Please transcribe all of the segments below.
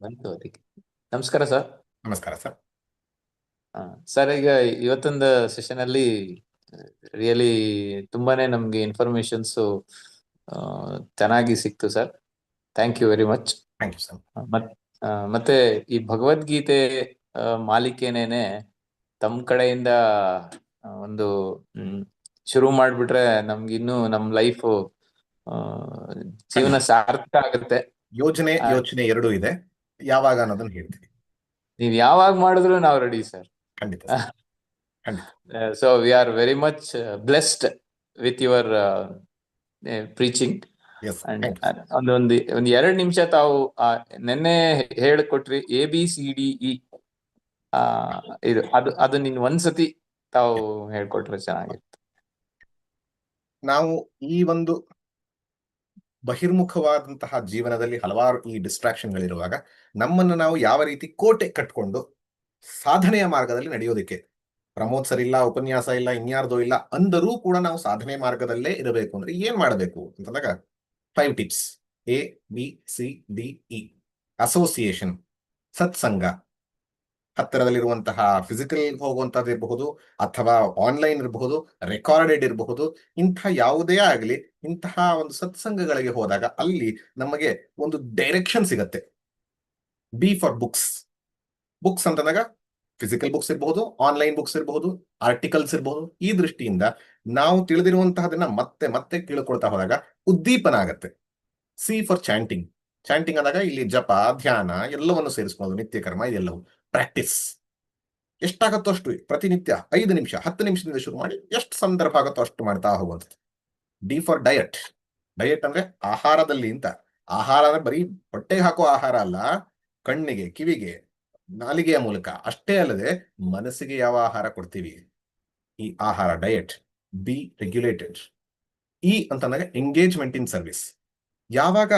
ಬಂತು ಅದಕ್ಕೆ. ನಮಸ್ಕಾರ ಸರ್. ನಮಸ್ಕಾರ ಸರ್. ಸರ್, ಈಗ ಇವತ್ತೊಂದು ಸೆಷನ್ ಅಲ್ಲಿ ರಿಯಲಿ ತುಂಬಾನೇ ನಮ್ಗೆ ಇನ್ಫಾರ್ಮೇಶನ್ಸ್ ಚೆನ್ನಾಗಿ ಸಿಕ್ತು sir. Thank you very much. Thank you sir. ಮತ್ತೆ ಈ ಭಗವದ್ಗೀತೆ ಮಾಲಿಕೆನೇನೆ ತಮ್ಮ ಕಡೆಯಿಂದ ಒಂದು ಶುರು ಮಾಡ್ಬಿಟ್ರೆ ನಮ್ಗೆ ಇನ್ನು ನಮ್ ಲೈಫ್ ಜೀವನ ಸಾರ್ಥಕ ಆಗುತ್ತೆ. ಯೋಚನೆ ಎರಡೂ ಇದೆ, ಯಾವಾಗ ಅನ್ನೋದನ್ನ ಹೇಳ್ತೀವಿ. ನೀವ್ ಯಾವಾಗ ಮಾಡಿದ್ರು ನಾವು ರೆಡಿ ಸರ್. ಖಂಡಿತ ಸರ್, ಖಂಡಿತ. So we are very much blessed with your preaching. ಒಂದ್ 2 ನಿಮಿಷ ತಾವು ನೆನ್ನೆ ಹೇಳ್ಕೊಟ್ರಿ ABCDE. ಇದು ಅದು ನಿನ್ ಒಂದ್ಸತಿ ತಾವು ಹೇಳ್ಕೊಟ್ರೆ ಚೆನ್ನಾಗಿತ್ತು. ನಾವು ಈ ಒಂದು ಬಹಿರ್ಮುಖವಾದಂತಹ ಜೀವನದಲ್ಲಿ ಹಲವಾರು ಈ ಡಿಸ್ಟ್ರಾಕ್ಷನ್ಗಳಿರುವಾಗ ನಮ್ಮನ್ನು ನಾವು ಯಾವ ರೀತಿ ಕೋಟೆ ಕಟ್ಕೊಂಡು ಸಾಧನೆಯ ಮಾರ್ಗದಲ್ಲಿ ನಡೆಯೋದಕ್ಕೆ, ಪ್ರಮೋದ್ ಸರ್ ಇಲ್ಲ, ಉಪನ್ಯಾಸ ಇಲ್ಲ, ಇನ್ಯಾರ್ದೋ ಇಲ್ಲ ಅಂದರೂ ಕೂಡ ನಾವು ಸಾಧನೆ ಮಾರ್ಗದಲ್ಲೇ ಇರಬೇಕು ಅಂದ್ರೆ ಏನ್ ಮಾಡಬೇಕು ಅಂತಂದಾಗ 5 ಟಿಪ್ಸ್. ABCDE. ಅಸೋಸಿಯೇಷನ್, ಸತ್ಸಂಗ, ಹತ್ತಿರದಲ್ಲಿರುವಂತಹ ಫಿಸಿಕಲ್ ಹೋಗುವಂತದ್ದು ಇರಬಹುದು ಅಥವಾ ಆನ್ಲೈನ್ ಇರಬಹುದು, ರೆಕಾರ್ಡೆಡ್ ಇರಬಹುದು. ಇಂಥ ಯಾವುದೇ ಆಗಲಿ ಇಂತಹ ಒಂದು ಸತ್ಸಂಗಗಳಿಗೆ ಹೋದಾಗ ಅಲ್ಲಿ ನಮಗೆ ಒಂದು ಡೈರೆಕ್ಷನ್ ಸಿಗತ್ತೆ. B for books. ಬುಕ್ಸ್ ಅಂತಂದಾಗ ಫಿಸಿಕಲ್ ಬುಕ್ಸ್ ಇರಬಹುದು, ಆನ್ಲೈನ್ ಬುಕ್ಸ್ ಇರಬಹುದು, ಆರ್ಟಿಕಲ್ಸ್ ಇರಬಹುದು. ಈ ದೃಷ್ಟಿಯಿಂದ ನಾವು ತಿಳಿದಿರುವಂತಹದನ್ನ ಮತ್ತೆ ಮತ್ತೆ ಕೇಳಿಕೊಳ್ತಾ ಹೋದಾಗ ಉದ್ದೀಪನ ಆಗತ್ತೆ. C for chanting. ಚಾಂಟಿಂಗ್ ಅಂದಾಗ ಇಲ್ಲಿ ಜಪ, ಧ್ಯಾನ ಎಲ್ಲವನ್ನು ಸೇರಿಸ್ಕೊಳ್ಳೋದು, ನಿತ್ಯ ಕರ್ಮ ಇದೆಲ್ಲವೂ. ಪ್ರಾಕ್ಟೀಸ್ ಎಷ್ಟಾಗತ್ತೋ ಅಷ್ಟು ಪ್ರತಿನಿತ್ಯ 5 ನಿಮಿಷ 10 ನಿಮಿಷದಿಂದ ಶುರು ಮಾಡಿ ಎಷ್ಟು ಸಂದರ್ಭ ಆಗುತ್ತೋ ಅಷ್ಟು ಮಾಡ್ತಾ ಹೋಗುವಂಥದ್ದು. D for diet. ಡಯಟ್ ಅಂದ್ರೆ ಆಹಾರದಲ್ಲಿ ಅಂತ. ಆಹಾರ ಅಂದ್ರೆ ಬರೀ ಹೊಟ್ಟೆಗೆ ಹಾಕೋ ಆಹಾರ ಅಲ್ಲ, ಕಣ್ಣಿಗೆ, ಕಿವಿಗೆ, ನಾಲಿಗೆಯ ಮೂಲಕ ಅಷ್ಟೇ ಅಲ್ಲದೆ ಮನಸ್ಸಿಗೆ ಯಾವ ಆಹಾರ ಕೊಡ್ತೀವಿ, ಈ ಆಹಾರ ಡಯಟ್. B regulated. ಇ ಅಂತಂದಾಗ ಎಂಗೇಜ್ಮೆಂಟ್ ಇನ್ ಸರ್ವಿಸ್. ಯಾವಾಗ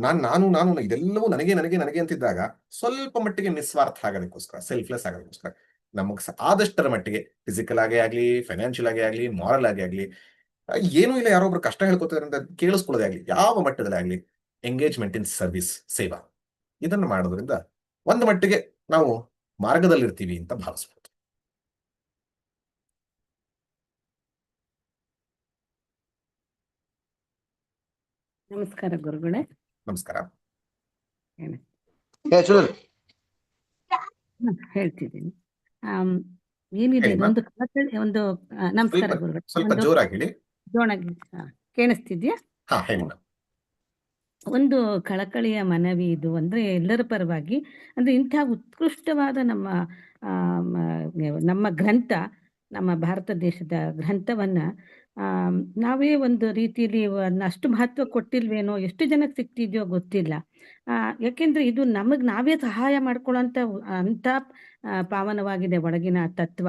ನಾನು ಇದೆಲ್ಲವೂ ನನಗೆ ನನಗೆ ನನಗೆ ಅಂತಿದ್ದಾಗ ಸ್ವಲ್ಪ ಮಟ್ಟಿಗೆ ನಿಸ್ವಾರ್ಥ ಆಗೋದಕ್ಕೋಸ್ಕರ, ಸೆಲ್ಫ್ಲೆಸ್ ಆಗೋದಕ್ಕೋಸ್ಕರ ನಮಗೆ ಆದಷ್ಟರ ಮಟ್ಟಿಗೆ ಫಿಸಿಕಲ್ ಆಗೇ ಆಗ್ಲಿ, ಫೈನಾನ್ಷಿಯಲ್ ಆಗೇ ಆಗ್ಲಿ, ಮಾರಲ್ ಆಗೇ ಆಗ್ಲಿ, ಏನೂ ಇಲ್ಲ ಯಾರೊಬ್ರು ಕಷ್ಟ ಹೇಳ್ಕೊತಾರೆ ಅಂತ ಕೇಳಿಸ್ಕೊಳ್ಳೋದೇ ಆಗ್ಲಿ, ಯಾವ ಮಟ್ಟದಲ್ಲಿ ಆಗ್ಲಿ ಎಂಗೇಜ್ಮೆಂಟ್ ಇನ್ ಸರ್ವಿಸ್, ಸೇವಾ, ಇದನ್ನು ಮಾಡೋದ್ರಿಂದ ಒಂದು ಮಟ್ಟಿಗೆ ನಾವು ಮಾರ್ಗದಲ್ಲಿರ್ತೀವಿ ಅಂತ ಭಾವಿಸ್ಬೋದು. ನಮಸ್ಕಾರ ಗುರುಗಳೇ. ನಮಸ್ಕಾರ. ಹೇಳ್ತಿದ್ದೀನಿ. ಏನಿದೆ ಒಂದು ಕಳಕಳಿ, ಒಂದು ನಮಸ್ಕಾರ ಗುರುಗಳೇ. ಸ್ವಲ್ಪ ಜೋರಾಗಿ ಹೇಳಿ. ಜೋರಾಗಿ ಕೇಳಿಸ್ತಿದ್ಯಾ? ಒಂದು ಕಳಕಳಿಯ ಮನವಿ ಇದು ಅಂದ್ರೆ ಎಲ್ಲರ ಪರವಾಗಿ, ಅಂದ್ರೆ ಇಂಥ ಉತ್ಕೃಷ್ಟವಾದ ನಮ್ಮ ಗ್ರಂಥ, ನಮ್ಮ ಭಾರತ ದೇಶದ ಗ್ರಂಥವನ್ನ ನಾವೇ ಒಂದು ರೀತಿಯಲ್ಲಿ ಅಷ್ಟು ಮಹತ್ವ ಕೊಟ್ಟಿಲ್ವೇನೋ, ಎಷ್ಟು ಜನಕ್ಕೆ ಸಿಕ್ತಿದ್ಯೋ ಗೊತ್ತಿಲ್ಲ. ಯಾಕೆಂದ್ರೆ ಇದು ನಾವೇ ಸಹಾಯ ಮಾಡ್ಕೊಳ್ಳೋಂಥ ಅಂತ ಪಾವನವಾಗಿದೆ ಒಳಗಿನ ತತ್ವ.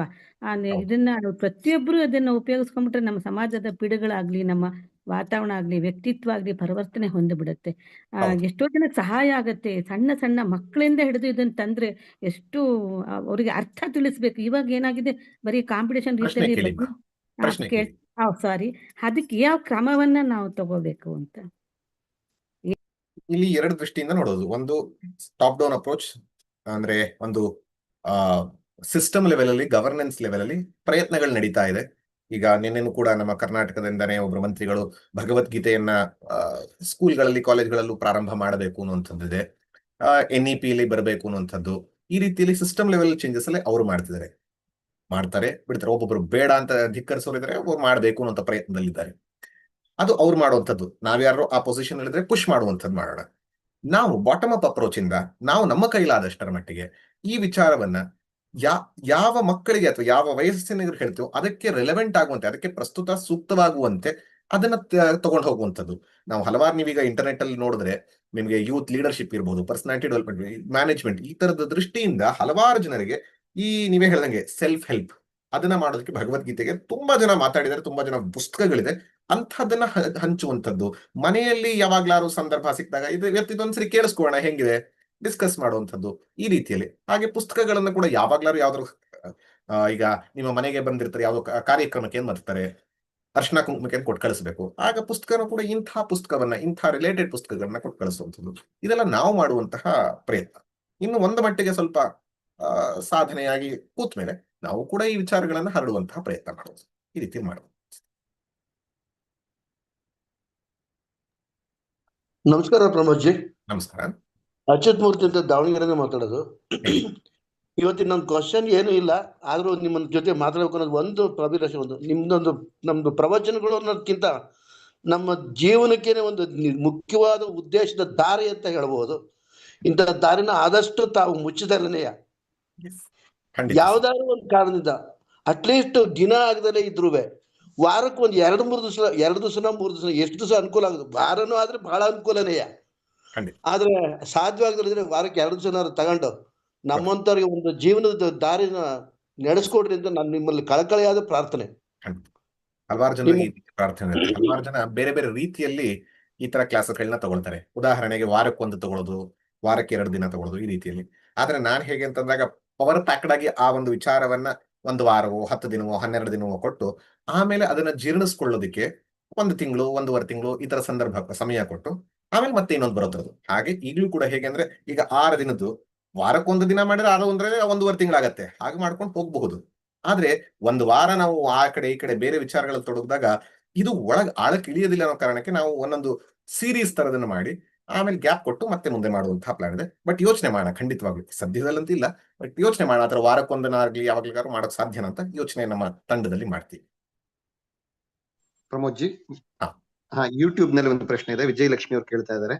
ಇದನ್ನ ಪ್ರತಿಯೊಬ್ಬರು ಅದನ್ನ ಉಪಯೋಗಿಸ್ಕೊಂಡ್ಬಿಟ್ರೆ ನಮ್ಮ ಸಮಾಜದ ಪಿಡುಗಳಾಗ್ಲಿ, ನಮ್ಮ ವಾತಾವರಣ ಆಗ್ಲಿ, ವ್ಯಕ್ತಿತ್ವ ಆಗ್ಲಿ ಪರಿವರ್ತನೆ ಹೊಂದಿಬಿಡುತ್ತೆ. ಎಷ್ಟೋ ಜನಕ್ಕೆ ಸಹಾಯ ಆಗತ್ತೆ. ಸಣ್ಣ ಸಣ್ಣ ಮಕ್ಕಳಿಂದ ಹಿಡಿದು ಇದನ್ನ ತಂದ್ರೆ ಎಷ್ಟು ಅವರಿಗೆ ಅರ್ಥ ತಿಳಿಸ್ಬೇಕು. ಇವಾಗ ಏನಾಗಿದೆ, ಬರೀ ಕಾಂಪಿಟೇಷನ್ ರೀತಿಯಲ್ಲಿ ಸಾರಿ, ಅದಕ್ಕೆ ಯಾವ ಕ್ರಮವನ್ನ ನಾವು ತಗೋಬೇಕು ಅಂತ ಇಲ್ಲಿ 2 ದೃಷ್ಟಿಯಿಂದ ನೋಡೋದು. ಒಂದು ಟಾಪ್ ಡೌನ್ ಅಪ್ರೋಚ್, ಅಂದ್ರೆ ಒಂದು ಸಿಸ್ಟಮ್ ಲೆವೆಲ್ ಅಲ್ಲಿ, ಗವರ್ನೆನ್ಸ್ ಲೆವೆಲ್ ಅಲ್ಲಿ ಪ್ರಯತ್ನಗಳು ನಡೀತಾ ಇದೆ. ಈಗ ನಿನ್ನೆನೂ ಕೂಡ ನಮ್ಮ ಕರ್ನಾಟಕದಿಂದನೇ ಒಬ್ರು ಮಂತ್ರಿಗಳು ಭಗವದ್ಗೀತೆಯನ್ನ ಸ್ಕೂಲ್ಗಳಲ್ಲಿ, ಕಾಲೇಜ್ಗಳಲ್ಲೂ ಪ್ರಾರಂಭ ಮಾಡಬೇಕು ಅನ್ನುವಂಥದ್ದಿದೆ. NEP ಅಲ್ಲಿ ಬರಬೇಕು ಅನ್ನುವಂಥದ್ದು. ಈ ರೀತಿಯಲ್ಲಿ ಸಿಸ್ಟಮ್ ಲೆವೆಲ್ ಚೇಂಜಸ್ ಅಲ್ಲಿ ಅವರು ಮಾಡ್ತಾರೆ ಬಿಡ್ತಾರೆ. ಒಬ್ಬೊಬ್ರು ಬೇಡ ಅಂತ ಧಿಕ್ಕರಿಸೋರಿದ್ರೆ ಒಬ್ಬರು ಮಾಡಬೇಕು ಅನ್ನೋ ಪ್ರಯತ್ನದಲ್ಲಿದ್ದಾರೆ. ಅದು ಅವ್ರು ಮಾಡುವಂಥದ್ದು. ನಾವ್ಯಾರು ಆ ಪೊಸಿಷನ್ ಹೇಳಿದ್ರೆ ಪುಷ್ ಮಾಡುವಂಥದ್ದು ಮಾಡೋಣ. ನಾವು ಬಾಟಮ್ ಅಪ್ ಅಪ್ರೋಚ್ ಇಂದ ನಾವು ನಮ್ಮ ಕೈಲಾದಷ್ಟರ ಮಟ್ಟಿಗೆ ಈ ವಿಚಾರವನ್ನ ಯಾವ ಮಕ್ಕಳಿಗೆ ಅಥವಾ ಯಾವ ವಯಸ್ಸಿನ ಹೇಳ್ತೀವೋ ಅದಕ್ಕೆ ರೆಲೆವೆಂಟ್ ಆಗುವಂತೆ, ಅದಕ್ಕೆ ಪ್ರಸ್ತುತ ಸೂಕ್ತವಾಗುವಂತೆ ಅದನ್ನ ತಗೊಂಡು ಹೋಗುವಂಥದ್ದು. ನಾವು ಹಲವಾರು, ನೀವೀಗ ಇಂಟರ್ನೆಟ್ ಅಲ್ಲಿ ನೋಡಿದ್ರೆ ನಿಮಗೆ ಯೂತ್ ಲೀಡರ್ಶಿಪ್ ಇರ್ಬೋದು, ಪರ್ಸನಾಲಿಟಿ ಡೆವಲಪ್ಮೆಂಟ್, ಮ್ಯಾನೇಜ್ಮೆಂಟ್, ಈ ತರದ ದೃಷ್ಟಿಯಿಂದ ಹಲವಾರು ಜನರಿಗೆ ಈ ನೀವೇ ಹೇಳ್ದಂಗೆ ಸೆಲ್ಫ್ ಹೆಲ್ಪ್ ಅದನ್ನ ಮಾಡೋದಕ್ಕೆ ಭಗವದ್ಗೀತೆಗೆ ತುಂಬಾ ಜನ ಮಾತಾಡಿದ್ದಾರೆ, ತುಂಬಾ ಜನ ಪುಸ್ತಕಗಳಿದೆ. ಅಂಥದ್ದನ್ನ ಹಂಚುವಂಥದ್ದು, ಮನೆಯಲ್ಲಿ ಯಾವಾಗ್ಲಾರು ಸಂದರ್ಭ ಸಿಕ್ಕಿದಾಗ ಇದೊಂದ್ಸರಿ ಕೇಳಿಸ್ಕೊಳ್ಳೋಣ ಹೆಂಗಿದೆ, ಡಿಸ್ಕಸ್ ಮಾಡುವಂಥದ್ದು, ಈ ರೀತಿಯಲ್ಲಿ. ಹಾಗೆ ಪುಸ್ತಕಗಳನ್ನ ಕೂಡ ಯಾವಾಗ್ಲಾರು ಯಾವ್ದಾದ್ರು ಈಗ ನಿಮ್ಮ ಮನೆಗೆ ಬಂದಿರ್ತಾರೆ, ಯಾವ್ದೋ ಕಾರ್ಯಕ್ರಮಕ್ಕೆ ಏನ್ ಮಾಡ್ತಾರೆ, ಅರ್ಶನ ಕುಂಕುಮಕ್ಕೆ ಕೊಟ್ಟು ಕಳಿಸ್ಬೇಕು. ಆಗ ಪುಸ್ತಕನ ಕೂಡ ಇಂಥ ಪುಸ್ತಕವನ್ನ, ಇಂಥ ರಿಲೇಟೆಡ್ ಪುಸ್ತಕಗಳನ್ನ ಕೊಟ್ಟು ಕಳಿಸುವಂಥದ್ದು, ಇದೆಲ್ಲ ನಾವು ಮಾಡುವಂತಹ ಪ್ರಯತ್ನ. ಇನ್ನು ಒಂದು ಮಟ್ಟಿಗೆ ಸ್ವಲ್ಪ ಸಾಧನೆಯಾಗಿ ಕೂತ ಮೇಲೆ ನಾವು ಕೂಡ ಈ ವಿಚಾರಗಳನ್ನು ಹರಡುವಂತಹ ಪ್ರಯತ್ನ ಮಾಡೋದು, ಈ ರೀತಿ ಮಾಡೋದು. ನಮಸ್ಕಾರ ಪ್ರಮೋದ್ ಜಿ. ನಮಸ್ಕಾರ. ಅಚ್ಯುತ್ ಮೂರ್ತಿ ಅಂತ ದಾವಣಗೆರೆಯಿಂದ ಮಾತಾಡೋದು. ಇವತ್ತಿನ ನನ್ನ ಕ್ವಶನ್ ಏನು ಇಲ್ಲ, ಆದ್ರೂ ನಿಮ್ಮ ಜೊತೆ ಮಾತಾಡಬೇಕು ಅನ್ನೋದು ಒಂದು ಅಭಿಲಾಷೆ. ನಮ್ದು ಪ್ರವಚನಗಳು ಅನ್ನೋದಕ್ಕಿಂತ ನಮ್ಮ ಜೀವನಕ್ಕೇನೆ ಒಂದು ಮುಖ್ಯವಾದ ಉದ್ದೇಶದ ದಾರಿ ಅಂತ ಹೇಳ್ಬೋದು. ಇಂಥ ದಾರಿನ ಆದಷ್ಟು ತಾವು ಮುಚ್ಚಿದರನೆಯ ಯಾವ್ದಾದ್ರು ಒಂದು ಕಾರಣದಿಂದ ಅಟ್ಲೀಸ್ಟ್ ದಿನ ಆಗದಲ್ಲೇ ಇದ್ರೂ ವಾರಕ್ಕೆ ಒಂದು 2-3 ದಿವಸ 2 ದಿವಸನ 3 ದಿವಸ ಎಷ್ಟು ದಿವಸ ಅನುಕೂಲ ಆಗುತ್ತೆ, ವಾರನೂ ಆದ್ರೆ ಬಹಳ ಅನುಕೂಲನೇಯ. ಆದ್ರೆ ಸಾಧ್ಯವಾಗದಿದ್ರೆ ವಾರಕ್ಕೆ 2 ದಿವಸ ತಗೊಂಡು ನಮ್ಮಂತವ್ರಿಗೆ ಒಂದು ಜೀವನದ ದಾರಿನ ನಡೆಸ್ಕೊಡ್ರಿ ಅಂತ ನಾನು ನಿಮ್ಮಲ್ಲಿ ಕಳಕಳಿಯಾದ ಪ್ರಾರ್ಥನೆ. ಹಲವಾರು ಜನ ಈ ಪ್ರಾರ್ಥನೆ, ಹಲವಾರು ಜನ ಬೇರೆ ಬೇರೆ ರೀತಿಯಲ್ಲಿ ಈ ತರ ಕ್ಲಾಸ್ಗಳನ್ನ ತಗೊಳ್ತಾರೆ. ಉದಾಹರಣೆಗೆ ವಾರಕ್ಕೊಂದು ತಗೊಳ್ಳೋದು, ವಾರಕ್ಕೆ 2 ದಿನ ತಗೊಳ್ಳೋದು, ಈ ರೀತಿಯಲ್ಲಿ. ಆದ್ರೆ ನಾನ್ ಹೇಗೆ ಅಂತಂದಾಗ ಪವರ್ ಪ್ಯಾಕ್ಡ್ ಆಗಿ ಆ ಒಂದು ವಿಚಾರವನ್ನ 1 ವಾರವೋ 10 ದಿನವೋ 12 ದಿನವೋ ಕೊಟ್ಟು ಆಮೇಲೆ ಅದನ್ನ ಜೀರ್ಣಿಸ್ಕೊಳ್ಳೋದಕ್ಕೆ 1 ತಿಂಗಳು 1.5 ತಿಂಗಳು ಈ ತರ ಸಮಯ ಕೊಟ್ಟು ಆಮೇಲೆ ಮತ್ತೆ ಇನ್ನೊಂದು ಬರೋದ್ರದ್ದು. ಹಾಗೆ ಈಗಲೂ ಕೂಡ ಹೇಗೆ ಅಂದ್ರೆ ಈಗ 6 ದಿನದ್ದು ವಾರಕ್ಕೊಂದು ದಿನ ಮಾಡಿದ್ರೆ 6 ಅಂದ್ರೆ 1.5 ತಿಂಗಳಾಗತ್ತೆ, ಹಾಗೆ ಮಾಡ್ಕೊಂಡು ಹೋಗಬಹುದು. ಆದ್ರೆ 1 ವಾರ ನಾವು ಆ ಕಡೆ ಈ ಕಡೆ ಬೇರೆ ವಿಚಾರಗಳಲ್ಲಿ ತೊಡಗಿದಾಗ ಇದು ಆಳಕ್ಕೆ ಇಳಿಯೋದಿಲ್ಲ ಅನ್ನೋ ಕಾರಣಕ್ಕೆ ನಾವು ಒಂದೊಂದು ಸೀರೀಸ್ ತರದನ್ನ ಮಾಡಿ ಆಮೇಲೆ ಗ್ಯಾಪ್ ಕೊಟ್ಟು ಮತ್ತೆ ಮುಂದೆ ಮಾಡುವಂತಹ ಪ್ಲಾನ್ ಇದೆ. ಬಟ್ ಯೋಚನೆ ಮಾಡೋಣ, ಖಂಡಿತವಾಗ್ಲು ಸದ್ಯದಲ್ಲಂತ ಇಲ್ಲ, ಬಟ್ ಯೋಚನೆ ಮಾಡೋಣ. ಆತರ ವಾರಕ್ಕೊಂದನಾಗ್ಲಿ ಯಾವಾಗ್ಲಿಗಾರು ಮಾಡೋಕ್ ಸಾಧ್ಯನಾ ಅಂತ ಯೋಚನೆ ನಮ್ಮ ತಂಡದಲ್ಲಿ ಮಾಡ್ತೀವಿ. ಪ್ರಮೋದ್ ಜಿ, ಯೂಟ್ಯೂಬ್ ನಲ್ಲಿ ಒಂದು ಪ್ರಶ್ನೆ ಇದೆ. ವಿಜಯಲಕ್ಷ್ಮಿ ಅವ್ರು ಕೇಳ್ತಾ ಇದ್ದಾರೆ,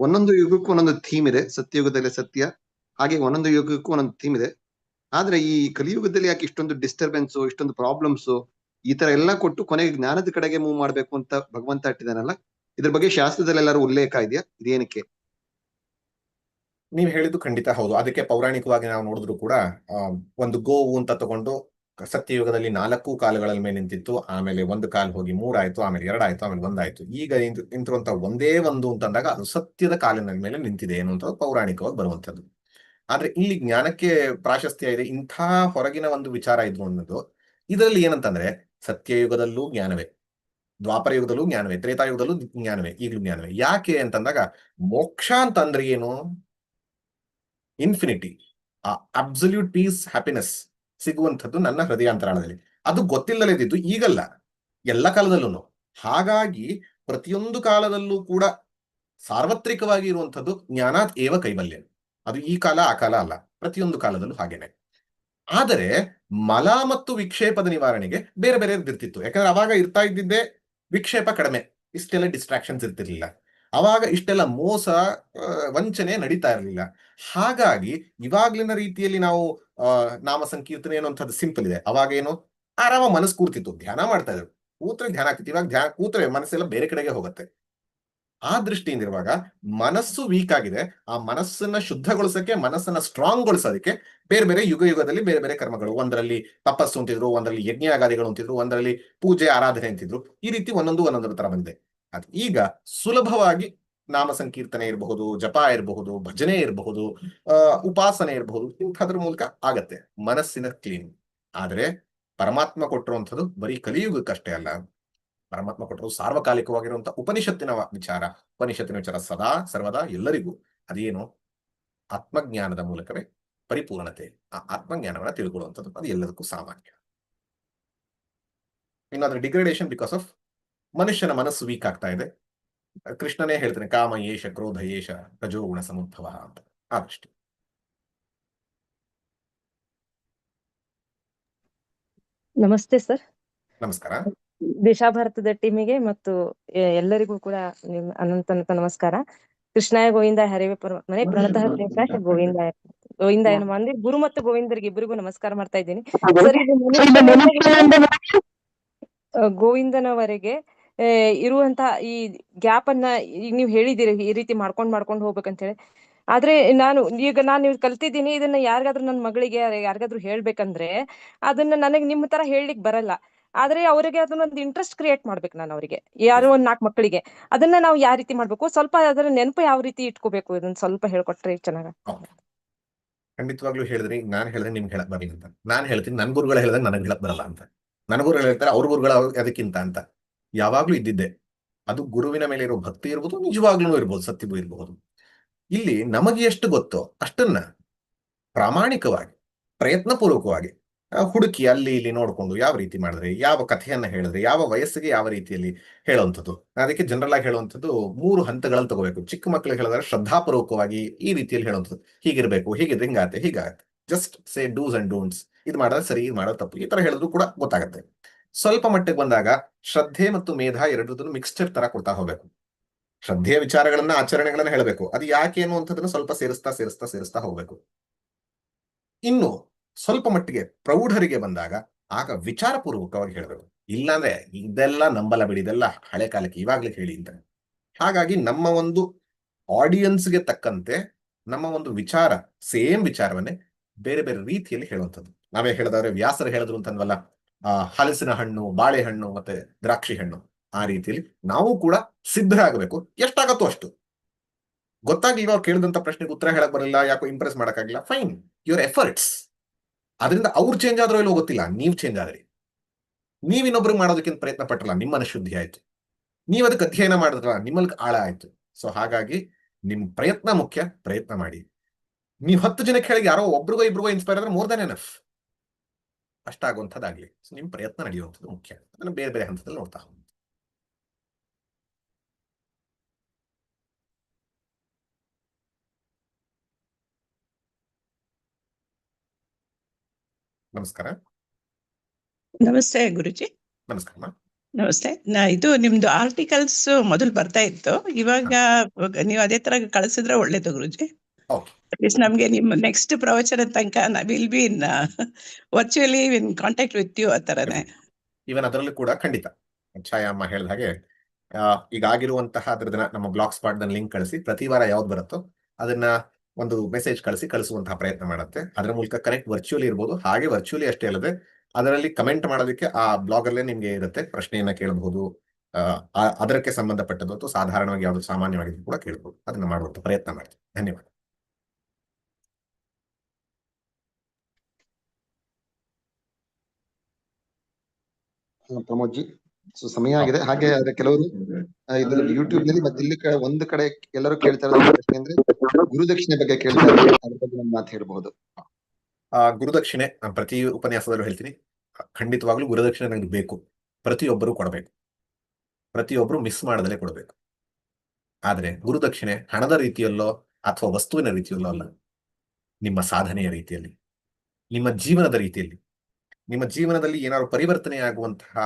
ಒಂದೊಂದು ಯುಗಕ್ಕೂ ಒಂದೊಂದು ಥೀಮ್ ಇದೆ. ಸತ್ಯಯುಗದಲ್ಲಿ ಸತ್ಯ, ಹಾಗೆ ಒಂದೊಂದು ಯುಗಕ್ಕೂ ಒಂದೊಂದು ಥೀಮ್ ಇದೆ. ಆದ್ರೆ ಈ ಕಲಿಯುಗದಲ್ಲಿ ಯಾಕೆ ಇಷ್ಟೊಂದು ಡಿಸ್ಟರ್ಬೆನ್ಸ್, ಇಷ್ಟೊಂದು ಪ್ರಾಬ್ಲಮ್ಸ್, ಈ ತರ ಎಲ್ಲ ಕೊಟ್ಟು ಕೊನೆಗೆ ಜ್ಞಾನದ ಕಡೆಗೆ ಮೂವ್ ಮಾಡ್ಬೇಕು ಅಂತ ಭಗವಂತ ಇಟ್ಟಿದ್ದಾನಲ್ಲ, ಇದ್ರ ಬಗ್ಗೆ ಶಾಸ್ತ್ರದಲ್ಲಿ ಎಲ್ಲರೂ ಉಲ್ಲೇಖ ಇದೆಯಾ? ಇದೇನಕ್ಕೆ? ನೀವ್ ಹೇಳಿದ್ದು ಖಂಡಿತ ಹೌದು. ಅದಕ್ಕೆ ಪೌರಾಣಿಕವಾಗಿ ನಾವು ನೋಡಿದ್ರು ಕೂಡ ಒಂದು ಗೋವು ಅಂತ ತಗೊಂಡು ಸತ್ಯಯುಗದಲ್ಲಿ 4 ಕಾಲುಗಳ ಮೇಲೆ ನಿಂತಿತ್ತು, ಆಮೇಲೆ 1 ಕಾಲು ಹೋಗಿ 3 ಆಯ್ತು, ಆಮೇಲೆ 2 ಆಯ್ತು, ಆಮೇಲೆ 1 ಆಯ್ತು. ಈಗ ನಿಂತಿರುವಂತ ಒಂದೇ ಒಂದು ಅಂತಂದಾಗ ಅದು ಸತ್ಯದ ಕಾಲಿನ ಮೇಲೆ ನಿಂತಿದೆ ಅನ್ನುವಂಥದ್ದು ಪೌರಾಣಿಕವಾಗಿ ಬರುವಂತದ್ದು. ಆದ್ರೆ ಇಲ್ಲಿ ಜ್ಞಾನಕ್ಕೆ ಪ್ರಾಶಸ್ತ್ಯ ಇದೆ. ಇಂಥ ಹೊರಗಿನ ಒಂದು ವಿಚಾರ ಇದ್ರು ಅನ್ನೋದು ಇದರಲ್ಲಿ ಏನಂತಂದ್ರೆ, ಸತ್ಯಯುಗದಲ್ಲೂ ಜ್ಞಾನವೇ, ದ್ವಾಪರ ಯುಗದಲ್ಲೂ ಜ್ಞಾನವೇ, ತ್ರೇತಾಯುಗದಲ್ಲೂ ಜ್ಞಾನವೇ, ಈಗಲೂ ಜ್ಞಾನವೇ. ಯಾಕೆ ಅಂತಂದಾಗ ಮೋಕ್ಷ ಅಂತಂದ್ರೆ ಏನು? ಇನ್ಫಿನಿಟಿ, ಆ ಅಬ್ಸಲ್ಯೂಟ್ ಪೀಸ್, ಹ್ಯಾಪಿನೆಸ್ ಸಿಗುವಂಥದ್ದು ನನ್ನ ಹೃದಯಾಂತರಾಳದಲ್ಲಿ. ಅದು ಗೊತ್ತಿಲ್ಲದಿದ್ದು ಈಗಲ್ಲ, ಎಲ್ಲ ಕಾಲದಲ್ಲೂ. ಹಾಗಾಗಿ ಪ್ರತಿಯೊಂದು ಕಾಲದಲ್ಲೂ ಕೂಡ ಸಾರ್ವತ್ರಿಕವಾಗಿ ಇರುವಂಥದ್ದು ಜ್ಞಾನಾತ್ ಏವ ಕೈವಲ್ಯ. ಅದು ಈ ಕಾಲ ಆ ಕಾಲ ಅಲ್ಲ, ಪ್ರತಿಯೊಂದು ಕಾಲದಲ್ಲೂ ಹಾಗೇನೆ. ಆದರೆ ಮಲ ಮತ್ತು ವಿಕ್ಷೇಪದ ನಿವಾರಣೆಗೆ ಬೇರೆ ಬೇರೆ ಇರ್ತಿತ್ತು. ಯಾಕಂದ್ರೆ ಅವಾಗ ಇರ್ತಾ ಇದ್ದಿದ್ದೇ ವಿಕ್ಷೇಪ ಕಡಿಮೆ, ಇಷ್ಟೆಲ್ಲ ಡಿಸ್ಟ್ರಾಕ್ಷನ್ಸ್ ಇರ್ತಿರ್ಲಿಲ್ಲ. ಅವಾಗ ಇಷ್ಟೆಲ್ಲ ಮೋಸ ವಂಚನೆ ನಡೀತಾ ಇರಲಿಲ್ಲ. ಹಾಗಾಗಿ ಇವಾಗ್ಲಿನ ರೀತಿಯಲ್ಲಿ ನಾವು ನಾಮ ಸಂಕೀರ್ತನೆ ಅನ್ನುವಂಥದ್ದು ಸಿಂಪಲ್ ಇದೆ. ಅವಾಗ ಏನು ಆರಾಮ ಮನಸ್ಸು ಕೂರ್ತಿತ್ತು, ಧ್ಯಾನ ಮಾಡ್ತಾ ಇದ್ರು, ಕೂತ್ರೆ ಧ್ಯಾನ ಆಗ್ತಿತ್ತು. ಇವಾಗ ಕೂತ್ರೆ ಮನಸ್ಸೆಲ್ಲ ಬೇರೆ ಕಡೆಗೆ ಹೋಗುತ್ತೆ. ಆ ದೃಷ್ಟಿಯಿಂದ ಇರುವಾಗ ಮನಸ್ಸು ವೀಕ್ ಆಗಿದೆ. ಆ ಮನಸ್ಸನ್ನ ಶುದ್ಧಗೊಳಿಸಕ್ಕೆ, ಮನಸ್ಸನ್ನ ಸ್ಟ್ರಾಂಗ್ ಗೊಳಿಸೋದಕ್ಕೆ ಬೇರೆ ಬೇರೆ ಯುಗದಲ್ಲಿ ಬೇರೆ ಬೇರೆ ಕರ್ಮಗಳು, ಒಂದರಲ್ಲಿ ತಪಸ್ಸು ಅಂತಿದ್ರು, ಒಂದರಲ್ಲಿ ಯಜ್ಞಾಗಾದಿಗಳು ಅಂತಿದ್ರು, ಒಂದರಲ್ಲಿ ಪೂಜೆ ಆರಾಧನೆ ಅಂತಿದ್ರು. ಈ ರೀತಿ ಒಂದೊಂದರ ತರ ಬಂದಿದೆ. ಅದು ಈಗ ಸುಲಭವಾಗಿ ನಾಮ ಸಂಕೀರ್ತನೆ ಇರಬಹುದು, ಜಪ ಇರಬಹುದು, ಭಜನೆ ಇರಬಹುದು, ಉಪಾಸನೆ ಇರಬಹುದು, ಇಂಥದ್ರ ಮೂಲಕ ಆಗತ್ತೆ ಮನಸ್ಸಿನ ಕ್ಲೀನ್. ಆದ್ರೆ ಪರಮಾತ್ಮ ಕೊಟ್ಟಿರುವಂಥದ್ದು ಬರೀ ಕಲಿಯುಗಕ್ಕಷ್ಟೇ ಅಲ್ಲ, ಪರಮಾತ್ಮ ಕೊಟ್ಟರು ಸಾರ್ವಕಾಲಿಕವಾಗಿರುವಂತಹ ಉಪನಿಷತ್ತಿನ ವಿಚಾರ ಸದಾ ಸರ್ವದಾ ಎಲ್ಲರಿಗೂ. ಅದೇನು? ಆತ್ಮಜ್ಞಾನದ ಮೂಲಕವೇ ಪರಿಪೂರ್ಣತೆ. ಆ ಆತ್ಮಜ್ಞಾನವನ್ನ ತಿಳ್ಕೊಳ್ಳುವಂಥದ್ದು ಅದು ಎಲ್ಲದಕ್ಕೂ ಸಾಮಾನ್ಯ. ಇನ್ನಾದ್ರೂ ಡಿಗ್ರೇಡೇಷನ್ ಬಿಕಾಸ್ ಆಫ್ ಮನುಷ್ಯನ ಮನಸ್ಸು ವೀಕ್ ಆಗ್ತಾ ಇದೆ. ಕೃಷ್ಣನೇ ಹೇಳ್ತಾನೆ, ಕಾಮ ಏಷ ಕ್ರೋಧ ಏಷ ರಜೋಗುಣ ಸಮುದ್ಭವ ಅಂತ. ಆದಷ್ಟು ನಮಸ್ತೆ ಸರ್. ನಮಸ್ಕಾರ. ದಿಶಾ ಭಾರತದ ಟೀಮಿಗೆ ಮತ್ತು ಎಲ್ಲರಿಗೂ ಕೂಡ ಅನಂತ ನಮಸ್ಕಾರ. ಕೃಷ್ಣಾಯ ಗೋವಿಂದ ಹರೇವೆ ಪರಮಾತ್ಮನೇ ಪ್ರಣತಃ ಶ್ರೇಷ್ಠ ಗೋವಿಂದಾಯ ನಮಃ ಅಂದ್ರೆ ಗುರು ಮತ್ತು ಗೋವಿಂದರಿಗೆ ಇಬ್ಬರಿಗೂ ನಮಸ್ಕಾರ ಮಾಡ್ತಾ ಇದ್ದೀನಿ ಸರ್. ಗೋವಿಂದನವರೆಗೆ ಇರುವಂತಹ ಈ ಗ್ಯಾಪ್ ಅನ್ನ ಈಗ ನೀವು ಹೇಳಿದಿರಿ, ಈ ರೀತಿ ಮಾಡ್ಕೊಂಡು ಹೋಗ್ಬೇಕಂತ ಹೇಳಿ. ಆದ್ರೆ ನಾನು ಕಲ್ತಿದ್ದೀನಿ, ಇದನ್ನ ಯಾರಿಗಾದ್ರೂ ನನ್ನ ಮಗಳಿಗೆ ಯಾರಿಗಾದ್ರೂ ಹೇಳ್ಬೇಕಂದ್ರೆ ಅದನ್ನ ನನಗೆ ನಿಮ್ಮ ತರ ಹೇಳ್ಲಿಕ್ ಬರಲ್ಲ. ಆದ್ರೆ ಅವರಿಗೆ ಅದನ್ನೊಂದು ಇಂಟ್ರೆಸ್ಟ್ ಕ್ರಿಯೇಟ್ ಮಾಡ್ಬೇಕು. ನಾನು ಅವರಿಗೆ ಯಾರೋ 1 4 ಮಕ್ಕಳಿಗೆ ಅದನ್ನ ನಾವು ಯಾವ ರೀತಿ ಮಾಡ್ಬೇಕು, ಸ್ವಲ್ಪ ಅದರ ನೆನಪು ಯಾವ ರೀತಿ ಇಟ್ಕೋಬೇಕು, ಇದನ್ನ ಸ್ವಲ್ಪ ಹೇಳ್ಕೊಟ್ರೆ ಚೆನ್ನಾಗ. ಖಂಡಿತವಾಗ್ಲೂ ಹೇಳಿದ್ರಿ. ನಾನು ಹೇಳಿದ್ರೆ ನಿಮ್ಗೆ ಹೇಳಕ್ ಬರಲಿಲ್ಲ ಅಂತ. ನಾನು ಹೇಳ್ತೀನಿ, ನನ್ ಗುರುಗಳು ಹೇಳಿದಾಗ ನನಗೆ ಹೇಳಕ್ ಬರಲ್ಲ ಅಂತ. ನನ್ನ ಗುರುಗಳು ಹೇಳ್ತಾರೆ, ಅವ್ರ ಗುರುಗಳು ಅದಕ್ಕಿಂತ ಅಂತ. ಯಾವಾಗ್ಲೂ ಇದ್ದಿದ್ದೆ ಅದು. ಗುರುವಿನ ಮೇಲೆ ಇರೋ ಭಕ್ತಿ ಇರ್ಬೋದು, ನಿಜವಾಗ್ಲೂ ಇರ್ಬೋದು, ಸತ್ಯವೂ ಇರಬಹುದು. ಇಲ್ಲಿ ನಮಗೆ ಎಷ್ಟು ಗೊತ್ತೋ ಅಷ್ಟನ್ನ ಪ್ರಾಮಾಣಿಕವಾಗಿ ಪ್ರಯತ್ನಪೂರ್ವಕವಾಗಿ ಹುಡುಕಿ ಅಲ್ಲಿ ಇಲ್ಲಿ ನೋಡ್ಕೊಂಡು ಯಾವ ರೀತಿ ಮಾಡಿದ್ರೆ, ಯಾವ ಕಥೆಯನ್ನ ಹೇಳಿದ್ರೆ, ಯಾವ ವಯಸ್ಸಿಗೆ ಯಾವ ರೀತಿಯಲ್ಲಿ ಹೇಳುವಂಥದ್ದು. ಅದಕ್ಕೆ ಜನರಲ್ ಆಗಿ ಹೇಳುವಂಥದ್ದು 3 ಹಂತಗಳನ್ನು ತಗೋಬೇಕು. ಚಿಕ್ಕ ಮಕ್ಕಳಿಗೆ ಹೇಳಿದ್ರೆ ಶ್ರದ್ಧಾಪೂರ್ವಕವಾಗಿ ಈ ರೀತಿಯಲ್ಲಿ ಹೇಳುವಂಥದ್ದು, ಹೀಗಿರ್ಬೇಕು, ಹೀಗಿದ್ರೆ ಹೀಗಾಗತ್ತೆ, just say dos and don'ts, ಇದು ಮಾಡೋದು ಸರಿ, ಇದು ಮಾಡೋದು ತಪ್ಪು, ಈ ತರ ಹೇಳಿದ್ರು ಕೂಡ ಗೊತ್ತಾಗತ್ತೆ. ಸ್ವಲ್ಪ ಮಟ್ಟಿಗೆ ಬಂದಾಗ ಶ್ರದ್ಧೆ ಮತ್ತು ಮೇಧ ಎರಡರದನ್ನು ಮಿಕ್ಸ್ಚರ್ ತರ ಕೊಡ್ತಾ ಹೋಗ್ಬೇಕು. ಶ್ರದ್ಧೆಯ ವಿಚಾರಗಳನ್ನ ಆಚರಣೆಗಳನ್ನ ಹೇಳಬೇಕು, ಅದು ಯಾಕೆ ಅನ್ನುವಂಥದ್ದನ್ನ ಸ್ವಲ್ಪ ಸೇರಿಸ್ತಾ ಹೋಗ್ಬೇಕು. ಇನ್ನು ಸ್ವಲ್ಪ ಮಟ್ಟಿಗೆ ಪ್ರೌಢರಿಗೆ ಬಂದಾಗ ಆಗ ವಿಚಾರಪೂರ್ವಕವಾಗಿ ಹೇಳಬೇಕು. ಇಲ್ಲಾಂದ್ರೆ ಇದೆಲ್ಲ ನಂಬಲ ಬಿಡಿ, ಇದೆಲ್ಲ ಹಳೆ ಕಾಲಕ್ಕೆ, ಇವಾಗ್ಲೇ ಹೇಳಿ ಅಂತ. ಹಾಗಾಗಿ ನಮ್ಮ ಒಂದು ಆಡಿಯನ್ಸ್ಗೆ ತಕ್ಕಂತೆ ನಮ್ಮ ಒಂದು ವಿಚಾರ, ಸೇಮ್ ವಿಚಾರವನ್ನೇ ಬೇರೆ ಬೇರೆ ರೀತಿಯಲ್ಲಿ ಹೇಳುವಂಥದ್ದು. ನಾವೇ ಹೇಳಿದವ್ರೆ ವ್ಯಾಸರು ಹೇಳಿದ್ರು ಅಂತಂದ್ವಲ್ಲ, ಹಲಸಿನ ಹಣ್ಣು, ಬಾಳೆಹಣ್ಣು ಮತ್ತೆ ದ್ರಾಕ್ಷಿ ಹಣ್ಣು, ಆ ರೀತಿಯಲ್ಲಿ ನಾವು ಕೂಡ ಸಿದ್ಧರಾಗಬೇಕು. ಎಷ್ಟಾಗತ್ತೋ ಅಷ್ಟು. ಗೊತ್ತಾಗ್ಲಿಲ್ಲ, ಅವ್ರು ಕೇಳಿದಂತ ಪ್ರಶ್ನೆಗೆ ಉತ್ತರ ಹೇಳಕ್ ಬರಲಿಲ್ಲ, ಯಾಕೋ ಇಂಪ್ರೆಸ್ ಮಾಡಕ್ಕಾಗಿಲ್ಲ, ಫೈನ್, ಯುವರ್ ಎಫರ್ಟ್ಸ್. ಅದರಿಂದ ಅವ್ರು ಚೇಂಜ್ ಆದ್ರೂ ಇಲ್ಲೋ ಗೊತ್ತಿಲ್ಲ, ನೀವು ಚೇಂಜ್ ಆದ್ರಿ. ನೀವ್ ಇನ್ನೊಬ್ರಿಗೆ ಮಾಡೋದಕ್ಕಿಂತ ಪ್ರಯತ್ನ ಪಟ್ಟಲ್ಲ, ನಿಮ್ಮ ಮನಃಶುದ್ಧಿ ಆಯ್ತು. ನೀವ್ ಅದಕ್ಕೆ ಅಧ್ಯಯನ ಮಾಡಿದ್ರಲ್ಲ, ನಿಮ್ಮಲ್ಲಿ ಆಳ ಆಯ್ತು. ಸೊ ಹಾಗಾಗಿ ನಿಮ್ ಪ್ರಯತ್ನ ಮುಖ್ಯ, ಪ್ರಯತ್ನ ಮಾಡಿ. ನೀವು 10 ಜನಕ್ಕೆ ಹೇಳಿ ಯಾರೋ ಒಬ್ರಿಗೋ ಇಬ್ರಿಗೋ ಇನ್ಸ್ಪೈರ್ ಆದ್ರೆ ಮೋರ್ ದನ್ ಎನಫ್, ಅಷ್ಟಾಗುವಂಥದ್ದಾಗ್ಲಿ. ಸೊ ನಿಮ್ ಪ್ರಯತ್ನ ನಡೆಯುವಂಥದ್ದು ಮುಖ್ಯ. ಅದನ್ನ ಬೇರೆ ಬೇರೆ ಹಂತದಲ್ಲಿ ನೋಡ್ತಾ ಹೋಗಿ. ನಮಸ್ಕಾರ. ನಮಸ್ತೆ ಗುರುಜಿ. ನಮಸ್ಕಾರ. ನಮಸ್ತೆ. ಇದು ನಿಮ್ದು ಆರ್ಟಿಕಲ್ಸ್ ಮೊದಲು ಬರ್ತಾ ಇತ್ತು, ಇವಾಗ ನೀವು ಅದೇ ತರ ಕಳಿಸಿದ್ರೆ ಒಳ್ಳೇದು ಗುರುಜಿ. ನಮ್ಗೆ ನಿಮ್ಮ ನೆಕ್ಸ್ಟ್ ಪ್ರವಚನ ತನಕ will be in virtually in contact with you, ಆ ತರನೇ. ಇವನ್ ಅದರಲ್ಲೂ ಕೂಡ ಖಂಡಿತ ಛಾಯಮ್ಮ ಹೇಳಿದ ಹಾಗೆ ಈಗ ಆಗಿರುವಂತಹ ಅದರದನ್ನ ನಮ್ಮ ಬ್ಲಾಗ್ ಸ್ಪಾಟ್ ಲಿಂಕ್ ಕಳಿಸಿ, ಪ್ರತಿ ವಾರ ಯಾವ್ದು ಬರುತ್ತೋ ಅದನ್ನ ಒಂದು ಮೆಸೇಜ್ ಕಳಿಸುವಂತಹ ಪ್ರಯತ್ನ ಮಾಡುತ್ತೆ. ಅದರ ಮೂಲಕ ಕನೆಕ್ಟ್ ವರ್ಚುವಲಿ ಇರ್ಬೋದು. ಹಾಗೆ ವರ್ಚುವಲಿ ಅಷ್ಟೇ ಅಲ್ಲದೆ ಅದರಲ್ಲಿ ಕಮೆಂಟ್ ಮಾಡೋದಕ್ಕೆ ಆ ಬ್ಲಾಗ್ ಅಲ್ಲೇ ನಿಮ್ಗೆ ಇರುತ್ತೆ, ಪ್ರಶ್ನೆಯನ್ನ ಕೇಳಬಹುದು. ಅದಕ್ಕೆ ಸಂಬಂಧಪಟ್ಟದ್ದು ಅಥವಾ ಸಾಧಾರಣವಾಗಿ ಯಾವ್ದು ಸಾಮಾನ್ಯವಾಗಿ ಕೂಡ ಕೇಳಬಹುದು. ಅದನ್ನ ಮಾಡುವಂತ ಪ್ರಯತ್ನ ಮಾಡ್ತೀವಿ. ಧನ್ಯವಾದ. ಪ್ರಮೋದ್ ಜಿ, ಸಮಯ ಆಗಿದೆ. ಹಾಗೆ ಕೆಲವರು ಇದರಲ್ಲಿ ಯೂಟ್ಯೂಬ್ ನಲ್ಲಿ ಮತ್ತೆ ಇಲ್ಲಿ ಒಂದು ಕಡೆ ಎಲ್ಲರೂ ಕೇಳ್ತಾ ಇರೋದು ಪ್ರಶ್ನೆ ಅಂದ್ರೆ ಗುರುದಕ್ಷಿಣೆ ಬಗ್ಗೆ ಕೇಳ್ತಾರೆ, ಅದ್ರ ಬಗ್ಗೆ ಒಂದು ಮಾತು ಹೇಳ್ಬಹುದು. ಗುರುದಕ್ಷಿಣೆ ನಾನು ಪ್ರತಿ ಉಪನ್ಯಾಸದಲ್ಲೂ ಹೇಳ್ತೀನಿ, ಖಂಡಿತವಾಗ್ಲೂ ಗುರುದಕ್ಷಿಣೆ ನನಗೆ ಬೇಕು. ಪ್ರತಿಯೊಬ್ಬರು ಕೊಡಬೇಕು, ಪ್ರತಿಯೊಬ್ಬರು ಮಿಸ್ ಮಾಡದಲ್ಲೇ ಕೊಡಬೇಕು. ಆದ್ರೆ ಗುರುದಕ್ಷಿಣೆ ಹಣದ ರೀತಿಯಲ್ಲೋ ಅಥವಾ ವಸ್ತುವಿನ ರೀತಿಯಲ್ಲೋ ಅಲ್ಲ, ನಿಮ್ಮ ಸಾಧನೆಯ ರೀತಿಯಲ್ಲಿ, ನಿಮ್ಮ ಜೀವನದ ರೀತಿಯಲ್ಲಿ, ನಿಮ್ಮ ಜೀವನದಲ್ಲಿ ಏನಾದ್ರು ಪರಿವರ್ತನೆ ಆಗುವಂತಹ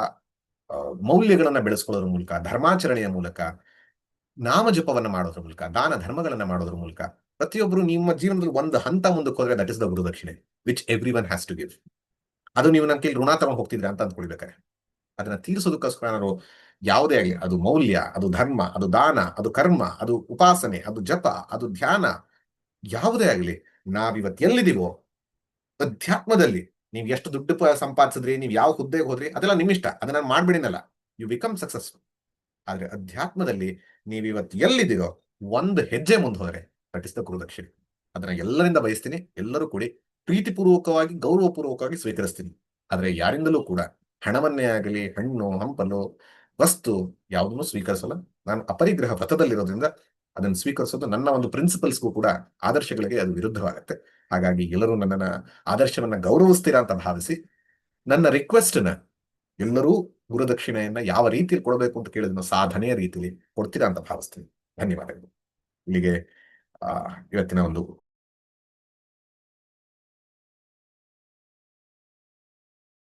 ಮೌಲ್ಯಗಳನ್ನ ಬೆಳೆಸ್ಕೊಳ್ಳೋದ್ರ ಮೂಲಕ, ಧರ್ಮಾಚರಣೆಯ ಮೂಲಕ, ನಾಮಜಪವನ್ನ ಮಾಡೋದ್ರ ಮೂಲಕ, ದಾನ ಧರ್ಮಗಳನ್ನ ಮಾಡೋದ್ರ ಮೂಲಕ ಪ್ರತಿಯೊಬ್ಬರು ನಿಮ್ಮ ಜೀವನದಲ್ಲಿ ಒಂದು ಹಂತ ಮುಂದಕ್ಕೆ ಹೋದ್ರೆ that is the gurudakshina which everyone has to give. ಅದು ನೀವು ನನ್ನ ಕೈಲಿ ಋಣ ತಗೊಂಡು ಹೋಗ್ತಿದ್ರೆ ಅಂತ ಅಂದ್ಕೊಳ್ಬೇಕಾರೆ ಅದನ್ನ ತೀರಿಸೋದಕ್ಕೋಸ್ಕರ ನಾವು ಯಾವುದೇ ಆಗಲಿ, ಅದು ಮೌಲ್ಯ, ಅದು ಧರ್ಮ, ಅದು ದಾನ, ಅದು ಕರ್ಮ, ಅದು ಉಪಾಸನೆ, ಅದು ಜಪ, ಅದು ಧ್ಯಾನ, ಯಾವುದೇ ಆಗಲಿ, ನಾವಿವತ್ತು ಎಲ್ಲಿದ್ದೀವೋ ಅಧ್ಯಾತ್ಮದಲ್ಲಿ ನೀವು ಎಷ್ಟು ದುಡ್ಡು ಸಂಪಾದಿಸಿದ್ರಿ, ನೀವು ಯಾವ ಹುದ್ದೆಗೆ ಹೋದ್ರಿ, ಅದೆಲ್ಲ ನಿಮ್ಮಿಷ್ಟ, ಅದನ್ನ ನಾನು ಮಾಡ್ಬಿಡಿನಲ್ಲ, ಯು ಬಿಕಮ್ ಸಕ್ಸಸ್ಫುಲ್. ಆದ್ರೆ ಅಧ್ಯಾತ್ಮದಲ್ಲಿ ನೀವು ಇವತ್ತು ಎಲ್ಲಿದ್ದೀರೋ ಒಂದು ಹೆಜ್ಜೆ ಮುಂದೆ ಹೋದ್ರೆ ದಟ್ ಇಸ್ ದ ಗುರುದಕ್ಷಿಣೆ. ಅದನ್ನ ಎಲ್ಲರಿಂದ ಬಯಸ್ತೀನಿ, ಎಲ್ಲರೂ ಕೂಡಿ ಪ್ರೀತಿಪೂರ್ವಕವಾಗಿ ಗೌರವಪೂರ್ವಕವಾಗಿ ಸ್ವೀಕರಿಸ್ತೀನಿ. ಆದ್ರೆ ಯಾರಿಂದಲೂ ಕೂಡ ಹಣವನ್ನೇ ಆಗಲಿ, ಹಣ್ಣು ಹಂಪಲು ವಸ್ತು ಯಾವುದನ್ನು ಸ್ವೀಕರಿಸಲ್ಲ. ನಾನು ಅಪರಿಗ್ರಹ ವ್ರತದಲ್ಲಿರೋದ್ರಿಂದ ಅದನ್ನು ಸ್ವೀಕರಿಸೋದು ನನ್ನ ಒಂದು ಪ್ರಿನ್ಸಿಪಲ್ಸ್ಗೂ ಕೂಡ, ಆದರ್ಶಗಳಿಗೆ ಅದು ವಿರುದ್ಧವಾಗುತ್ತೆ. ಹಾಗಾಗಿ ಎಲ್ಲರೂ ನನ್ನನ್ನ ಆದರ್ಶವನ್ನ ಗೌರವಿಸ್ತೀರಾ ಅಂತ ಭಾವಿಸಿ ನನ್ನ ರಿಕ್ವೆಸ್ಟ್ನ ಎಲ್ಲರೂ ಗುರುದಕ್ಷಿಣೆಯನ್ನ ಯಾವ ರೀತಿಯಲ್ಲಿ ಕೊಡಬೇಕು ಅಂತ ಕೇಳಿದ್ನೋ ಸಾಧನೆಯ ರೀತಿಯಲ್ಲಿ ಕೊಡ್ತೀರಾ ಅಂತ ಭಾವಿಸ್ತೀನಿ. ಧನ್ಯವಾದಗಳು. ಇಲ್ಲಿಗೆ ಇವತ್ತಿನ ಒಂದು